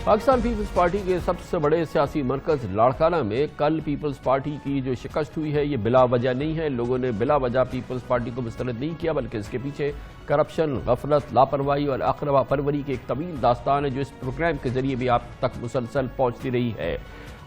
Pakistan Peoples party کے سب سے بڑے سیاسی مرکز لاڑکانہ میں کل پیپلز پارٹی کی جو شکست ہوئی ہے یہ بلا وجہ نہیں ہے. لوگوں نے بلا وجہ پیپلز پارٹی کو مسترد نہیں کیا بلکہ اس کے پیچھے کرپشن، غفلت، لاپرواہی اور اقربا پروری کی ایک طویل داستان ہے جو اس پروگرام کے ذریعے بھی آپ تک مسلسل پہنچتی رہی ہے.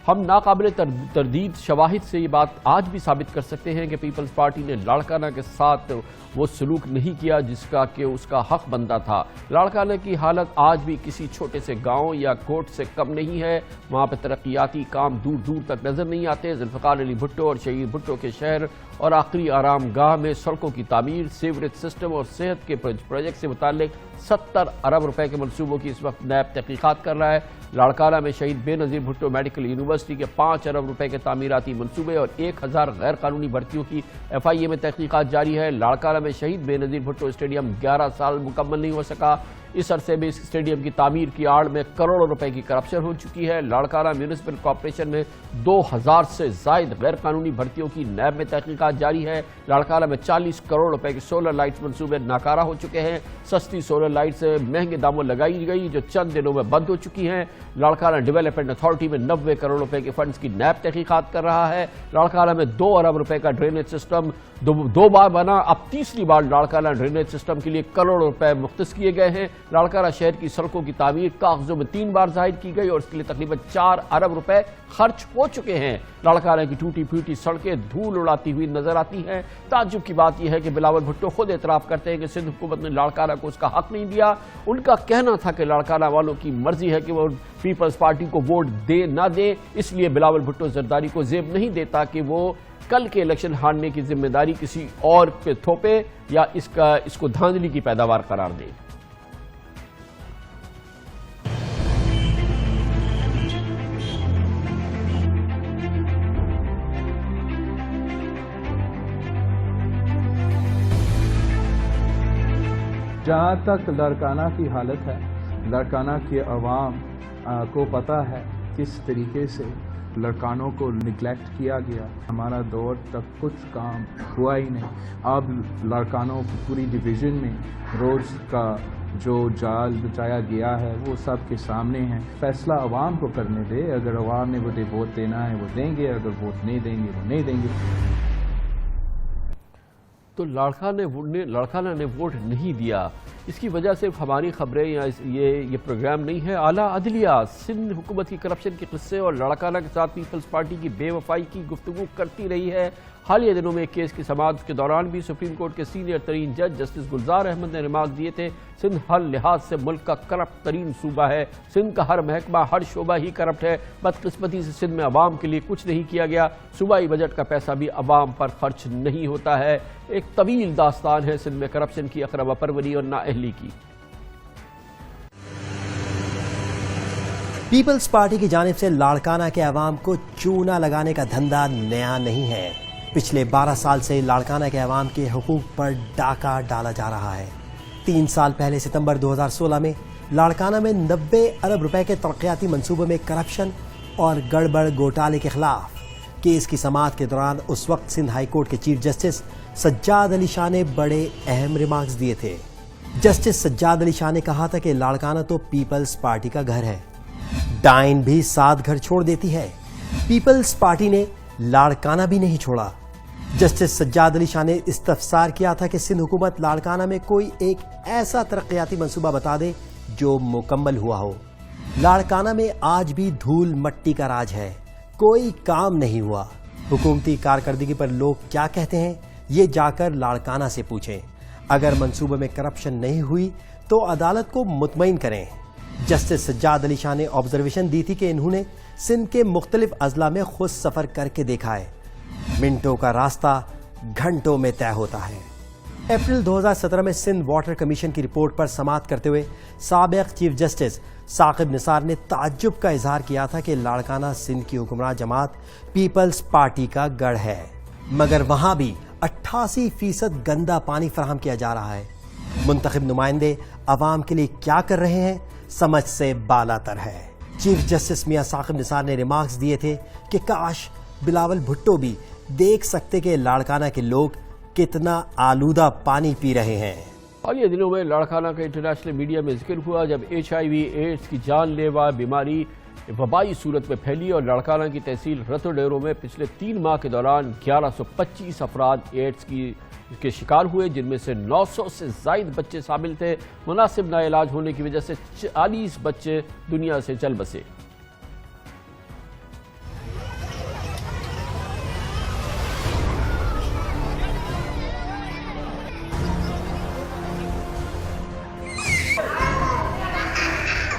ہم ناقابل تردید شواہد سے یہ بات آج بھی ثابت کر سکتے ہیں کہ پیپلز پارٹی نے لاڑکانہ کے ساتھ وہ سلوک نہیں کیا جس کا کہ اس کا حق بنتا تھا. لاڑکانہ کی حالت آج بھی کسی چھوٹے سے گاؤں یا کوٹ سے کم نہیں ہے. وہاں پہ ترقیاتی کام دور دور تک نظر نہیں آتے. ذوالفقار علی بھٹو اور شہید بھٹو کے شہر اور آخری آرام گاہ میں سڑکوں کی تعمیر، سیوریج سسٹم اور صحت کے پروجیکٹ سے متعلق 70 ارب روپے کے منصوبوں کی اس وقت نیب تحقیقات کر رہا ہے. لاڑکانہ میں شہید بے نظیر بھٹو میڈیکل یونیورسٹی کے 5 ارب روپے کے تعمیراتی منصوبے اور 1000 غیر قانونی بھرتیوں کی FIA میں تحقیقات جاری ہے. لاڑکانہ میں شہید بے نظیر بھٹو اسٹیڈیم 11 سال مکمل نہیں ہو سکا. اس عرصے میں اس اسٹیڈیم کی تعمیر کی آڑ میں کروڑوں روپے کی کرپشن ہو چکی ہے. لاڑکانہ میونسپل کارپوریشن میں 2000 سے زائد غیر قانونی بھرتیوں کی نیب میں تحقیقات جاری ہے. لاڑکانہ میں 40 کروڑ روپے کے سولر لائٹس منصوبے ناکارہ ہو چکے ہیں. سستی سولر لائٹس مہنگے داموں لگائی گئی جو چند دنوں میں بند ہو چکی ہیں. لاڑکانہ ڈیولپمنٹ اتھارٹی میں 90 کروڑ روپے کے فنڈز کی نیب تحقیقات کر رہا ہے. لاڑکانہ میں 2 ارب روپے کا ڈرینیج سسٹم دو بار بنا، اب تیسری بار لاڑکانہ ڈرینیج سسٹم کے لیے کروڑوں روپے مختص کیے گئے ہیں. لاڑکانہ شہر کی سڑکوں کی تعمیر کاغذوں میں 3 بار ظاہر کی گئی اور اس کے لیے تقریباً 4 ارب روپے خرچ ہو چکے ہیں. لاڑکانہ کی ٹوٹی پھوٹی سڑکیں دھول اڑاتی ہوئی نظر آتی ہیں. تعجب کی بات یہ ہے کہ بلاول بھٹو خود اعتراف کرتے ہیں کہ سندھ حکومت نے لاڑکانہ کو اس کا حق نہیں دیا. ان کا کہنا تھا کہ لاڑکانہ والوں کی مرضی ہے کہ وہ پیپلز پارٹی کو ووٹ دے نہ دے، اس لیے بلاول بھٹو زرداری کو زیب نہیں دیتا کہ وہ کل کے الیکشن ہارنے کی ذمہ داری کسی اور پہ تھوپے یا اس کو دھاندلی کی پیداوار قرار دے. جہاں تک لاڑکانہ کی حالت ہے، لاڑکانہ کے عوام کو پتہ ہے کس طریقے سے لڑکانوں کو نگلیکٹ کیا گیا. ہمارا دور تک کچھ کام ہوا ہی نہیں. اب لڑکانوں کی پوری ڈویژن میں روڈز کا جو جال بچایا گیا ہے وہ سب کے سامنے ہے. فیصلہ عوام کو کرنے دے. اگر عوام نے ووٹ دینا ہے وہ دیں گے، اگر ووٹ نہیں دیں گے وہ نہیں دیں گے. تو لاڑکانہ نے ووٹ نہیں دیا. اس کی وجہ صرف ہماری خبریں یا یہ پروگرام نہیں ہے. اعلیٰ عدلیہ سندھ حکومت کی کرپشن کے قصے اور لاڑکانہ کے ساتھ پیپلز پارٹی کی بے وفائی کی گفتگو کرتی رہی ہے. حالیہ دنوں میں ایک کیس کی سماعت کے دوران بھی سپریم کورٹ کے سینئر ترین جج جسٹس گلزار احمد نے ریمارک دیے تھے سندھ ہر لحاظ سے ملک کا کرپٹ ترین صوبہ ہے. سندھ کا ہر محکمہ، ہر شعبہ ہی کرپٹ ہے. بدقسمتی سے سندھ میں عوام کے لیے کچھ نہیں کیا گیا. صوبائی بجٹ کا پیسہ بھی عوام پر خرچ نہیں ہوتا ہے. ایک طویل داستان ہے سندھ میں کرپشن کی، اقربا پروری اور نااہلی کی. پیپلز پارٹی کی جانب سے لاڑکانہ کے عوام کو چونا لگانے کا دھندا نیا نہیں ہے. پچھلے 12 سال سے لاڑکانہ کے عوام کے حقوق پر ڈاکہ ڈالا جا رہا ہے. 3 سال پہلے ستمبر 2016 میں لاڑکانہ میں 90 ارب روپے کے ترقیاتی منصوبوں میں کرپشن اور گڑبڑ گھوٹالے کے خلاف کیس کی سماعت کے دوران اس وقت سندھ ہائی کورٹ کے چیف جسٹس سجاد علی شاہ نے بڑے اہم ریمارکس دیے تھے. جسٹس سجاد علی شاہ نے کہا تھا کہ لاڑکانہ تو پیپلز پارٹی کا گھر ہے. ڈائن بھی 7 گھر چھوڑ دیتی ہے. پیپلز پارٹی نے لاڑکانہ بھی نہیں چھوڑا. جسٹس سجاد علی شاہ نے استفسار کیا تھا کہ سندھ حکومت لاڑکانہ میں کوئی ایک ایسا ترقیاتی منصوبہ بتا دے جو مکمل ہوا ہو. لاڑکانہ میں آج بھی دھول مٹی کا راج ہے. کوئی کام نہیں ہوا. حکومتی کارکردگی پر لوگ کیا کہتے ہیں یہ جا کر لاڑکانہ سے پوچھیں. اگر منصوبے میں کرپشن نہیں ہوئی تو عدالت کو مطمئن کریں. جسٹس سجاد علی شاہ نے آبزرویشن دی تھی کہ انہوں نے سندھ کے مختلف اضلاع میں خود سفر کر کے دیکھا ہے. منٹوں کا راستہ گھنٹوں میں طے ہوتا ہے. اپریل 2017 میں سندھ واٹر کمیشن کی رپورٹ پر سماعت کرتے ہوئے سابق چیف جسٹس ثاقب نثار نے تعجب کا اظہار کیا تھا کہ لاڑکانہ سندھ کی حکمراں جماعت پیپلز پارٹی کا گڑھ ہے، مگر وہاں بھی 88% گندا پانی فراہم کیا جا رہا ہے. منتخب نمائندے عوام کے لیے کیا کر رہے ہیں سمجھ سے بالا تر ہے. چیف جسٹس میاں ثاقب نثار نے ریمارکس دیے تھے کہ کاش بلاول بھٹو بھی دیکھ سکتے کہ لاڑکانہ کے لوگ کتنا آلودہ پانی پی رہے ہیں. حالیہ دنوں میں لاڑکانہ کا انٹرنیشنل میڈیا میں ذکر ہوا جب HIV ایڈز کی جان لیوا بیماری وبائی صورت میں پھیلی اور لاڑکانہ کی تحصیل رتو ڈیرو میں پچھلے 3 ماہ کے دوران 1125 افراد ایڈز کے شکار ہوئے، جن میں سے 900 سے زائد بچے شامل تھے۔ مناسب ناعلاج ہونے کی وجہ سے 40 بچے دنیا سے چل بسے۔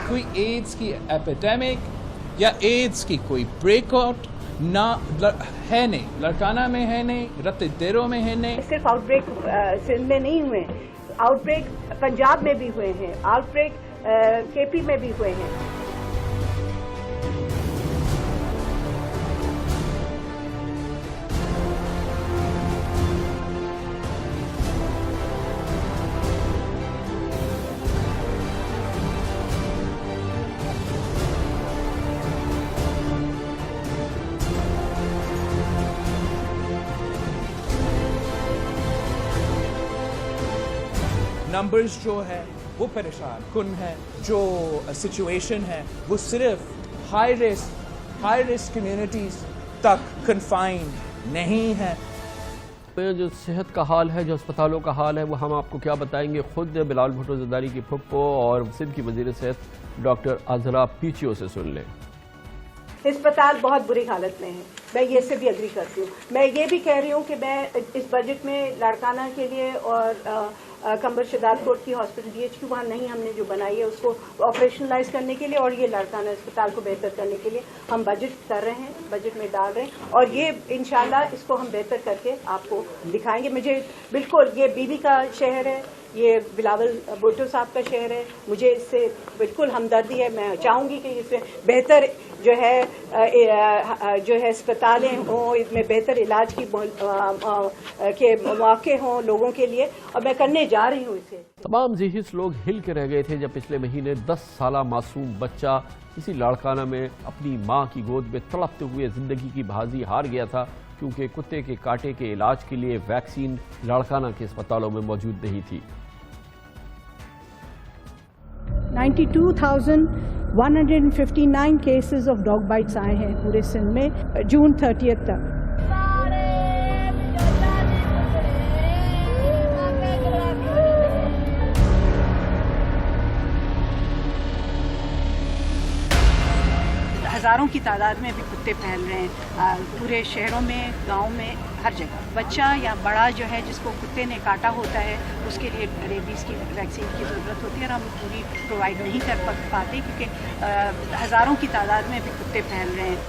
کوئی ایڈز کی ایپیڈیمک یا ایڈز کی کوئی بریک آؤٹ نہ ہے نہیں، لاڑکانہ میں ہے نہیں، رتو ڈیرو میں ہے نہیں۔ صرف آؤٹ بریک سندھ میں نہیں ہوئے، آؤٹ بریک پنجاب میں بھی ہوئے ہیں، آؤٹ بریک KP میں بھی ہوئے ہیں۔ نمبرز جو ہے وہ پریشان کن ہے، جو سچویشن ہے وہ صرف ہائی رسک کمیونٹیز تک کنفائنڈ نہیں ہے۔ جو صحت کا حال ہے، جو اسپتالوں کا حال ہے، وہ ہم آپ کو کیا بتائیں گے، خود بلال بھٹو زرداری کی پھپھو اور سندھ کی وزیر صحت ڈاکٹر عذرا پیچیو سے سن لیں۔ اسپتال بہت بری حالت میں ہے، میں یہ سے بھی اگری کرتی ہوں۔ میں یہ بھی کہہ رہی ہوں کہ میں اس بجٹ میں لاڑکانہ کے لیے اور کمبر شداد کوٹ کی ہاسپٹل DHQ وہاں نہیں ہم نے جو بنائی ہے اس کو آپریشنلائز کرنے کے لیے اور یہ لاڑکانہ اسپتال کو بہتر کرنے کے لیے ہم بجٹ کر رہے ہیں، بجٹ میں ڈال رہے ہیں اور یہ انشاءاللہ اس کو ہم بہتر کر کے آپ کو دکھائیں گے۔ مجھے بالکل یہ بی بی کا شہر ہے، یہ بلاول بھٹو صاحب کا شہر ہے، مجھے اس سے بالکل ہمدردی ہے۔ میں چاہوں گی کہ اس سے بہتر جو ہے اسپتالیں ہوں، اس میں بہتر علاج کے مواقع ہوں لوگوں کے لیے، اور میں کرنے جا رہی ہوں اسے۔ تمام ذہنی لوگ ہل کے رہ گئے تھے جب پچھلے مہینے 10 سالہ معصوم بچہ اسی لاڑکانہ میں اپنی ماں کی گود میں تڑپتے ہوئے زندگی کی بازی ہار گیا تھا، کیونکہ کتے کے کاٹے کے علاج کے لیے ویکسین لاڑکانہ کے اسپتالوں میں موجود نہیں تھی۔ 92,159 کیسز آف ڈاگ بائٹس آئے ہیں پورے سندھ میں جون 30 تک۔ ہزاروں کی تعداد میں ابھی کتے پھیل رہے ہیں پورے شہروں میں، گاؤں میں، ہر جگہ۔ بچہ یا بڑا جو ہے جس کو کتے نے کاٹا ہوتا ہے اس کے لیے ریبیز کی ویکسین کی ضرورت ہوتی ہے اور ہم پوری پرووائڈ نہیں کر پاتے کیونکہ ہزاروں کی تعداد میں ابھی کتے پھیل رہے ہیں۔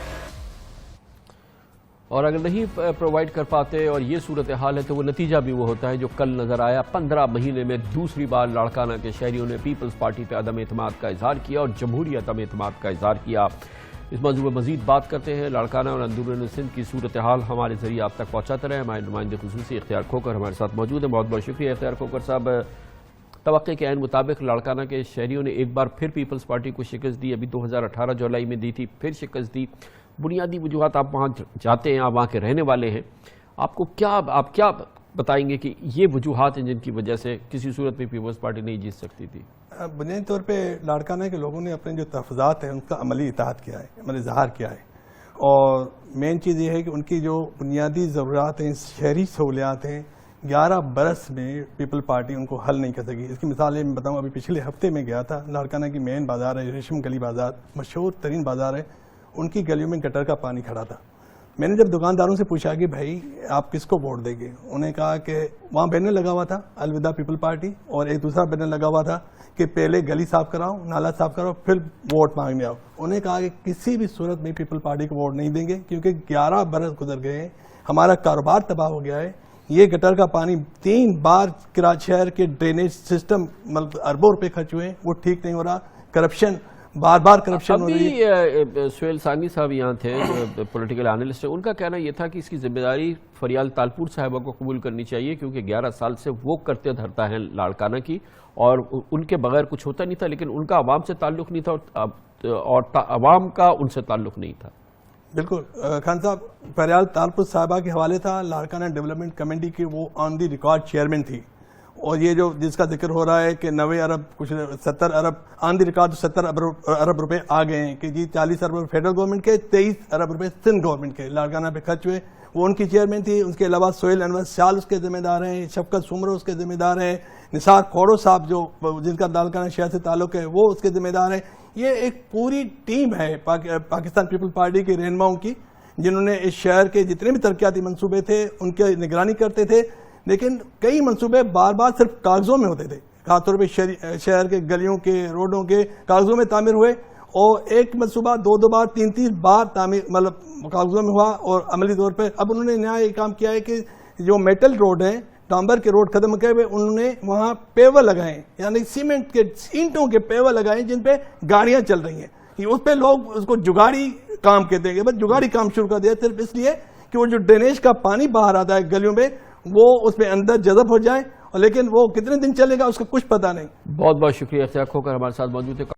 اور اگر نہیں پرووائڈ کر پاتے اور یہ صورتحال ہے تو وہ نتیجہ بھی وہ ہوتا ہے جو کل نظر آیا۔ 15 مہینے میں دوسری بار لاڑکانہ کے شہریوں نے پیپلز پارٹی پہ عدم اعتماد کا اظہار کیا اور جمہوری عدم اعتماد کا اظہار کیا۔ اس موضوع میں مزید بات کرتے ہیں۔ لاڑکانہ اور اندرون سندھ کی صورتحال ہمارے ذریعے آپ تک پہنچاتے رہے۔ ہمارے نمائندے خصوصی اختیار کھوکر ہمارے ساتھ موجود ہیں۔ بہت بہت شکریہ اختیار کھوکر صاحب۔ توقع کے عین مطابق لاڑکانہ کے شہریوں نے ایک بار پھر پیپلز پارٹی کو شکست دی، ابھی 2018 جولائی میں دی تھی، پھر شکست دی۔ بنیادی وجوہات، آپ وہاں جاتے ہیں، آپ وہاں کے رہنے والے ہیں، آپ کیا بتائیں گے کہ یہ وجوہات ہیں جن کی وجہ سے کسی صورت میں پیپلز پارٹی نہیں جیت سکتی تھی؟ بنیادی طور پہ لاڑکانہ کے لوگوں نے اپنے جو تحفظات ہیں ان کا عملی اطاعت کیا ہے، عملی اظہار کیا ہے، اور مین چیز یہ ہے کہ ان کی جو بنیادی ضروریات ہیں، شہری سہولیات ہیں، 11 برس میں پیپل پارٹی ان کو حل نہیں کر سکی۔ اس کی مثال میں بتاؤں، ابھی پچھلے ہفتے میں گیا تھا، لاڑکانہ کی مین بازار ہے، ریشم گلی بازار، مشہور ترین بازار ہے، ان کی گلیوں میں گٹر کا پانی کھڑا تھا۔ میں نے جب دکانداروں سے پوچھا کہ بھائی آپ کس کو ووٹ دیں گے، انہوں نے کہا کہ وہاں بینر لگا ہوا تھا الوداع پیپل پارٹی، اور ایک دوسرا بینر لگا ہوا تھا کہ پہلے گلی صاف کراؤ، نالا صاف کراؤ، پھر ووٹ مانگنے آؤ۔ انہوں نے کہا کہ کسی بھی صورت میں پیپل پارٹی کو ووٹ نہیں دیں گے، کیونکہ 11 برس گزر گئے ہیں، ہمارا کاروبار تباہ ہو گیا ہے، یہ گٹر کا پانی 3 بار کراچی شہر کے ڈرینیج سسٹم مطلب اربوں روپے خرچ ہوئے، وہ ٹھیک نہیں ہو رہا، کرپشن بار کرپشن ہو رہی ہے۔ ابھی سہیل ثانی صاحب یہاں تھے جو پولیٹیکل اینالسٹ ہیں، ان کا کہنا یہ تھا کہ اس کی ذمہ داری فریال تالپور صاحبہ کو قبول کرنی چاہیے، کیونکہ 11 سال سے وہ کرتے دھرتا ہے لاڑکانہ کی، اور ان کے بغیر کچھ ہوتا نہیں تھا، لیکن ان کا عوام سے تعلق نہیں تھا اور عوام کا ان سے تعلق نہیں تھا۔ بالکل خان صاحب، فریال تالپور صاحبہ کے حوالے تھا، لاڑکانہ ڈیولپمنٹ کمیٹی کے وہ آن دی ریکارڈ چیئرمین تھی، اور یہ جو جس کا ذکر ہو رہا ہے کہ 90 ارب کچھ 70 ارب آن دی ریکارڈ 70 ارب روپے آ گئے ہیں کہ جی 40 ارب فیڈرل گورنمنٹ کے 23 ارب روپے سندھ گورنمنٹ کے لاڑکانہ پہ خرچ ہوئے. وہ ان کی چیئرمین تھی. اس کے علاوہ سہیل انور سیال اس کے ذمہ دار ہیں, شفقت سمرو اس کے ذمہ دار ہیں, نثار کھوڑو صاحب جو جن کا لاڑکانہ شہر سے تعلق ہے وہ اس کے ذمہ دار ہیں. یہ ایک پوری ٹیم ہے پاکستان پیپل پارٹی کے رہنماؤں کی جنہوں نے اس شہر کے جتنے بھی ترقیاتی منصوبے تھے ان کی نگرانی کرتے تھے. لیکن کئی منصوبے بار بار صرف کاغذوں میں ہوتے تھے, خاص طور پہ شہر کے گلیوں کے روڈوں کے کاغذوں میں تعمیر ہوئے, اور ایک منصوبہ دو بار 3 بار تعمیر مطلب کاغذوں میں ہوا اور عملی طور پہ. اب انہوں نے نیا یہ کام کیا ہے کہ جو میٹل روڈ ہیں, ڈامبر کے روڈ ختم کیے ہوئے, انہوں نے وہاں پیور لگائے, یعنی سیمنٹ کے اینٹوں کے پیور لگائے جن پہ گاڑیاں چل رہی ہیں. اس پہ لوگ اس کو جگاڑی کام کہتے ہیں, بس جگاڑی کام شروع کر دیا صرف اس لیے کہ وہ جو ڈرینیج کا پانی باہر آتا ہے گلیوں میں وہ اس میں اندر جذب ہو جائے, اور لیکن وہ کتنے دن چلے گا اس کا کچھ پتہ نہیں. بہت بہت شکریہ اختیار کھوکر ہمارے ساتھ موجود ہے.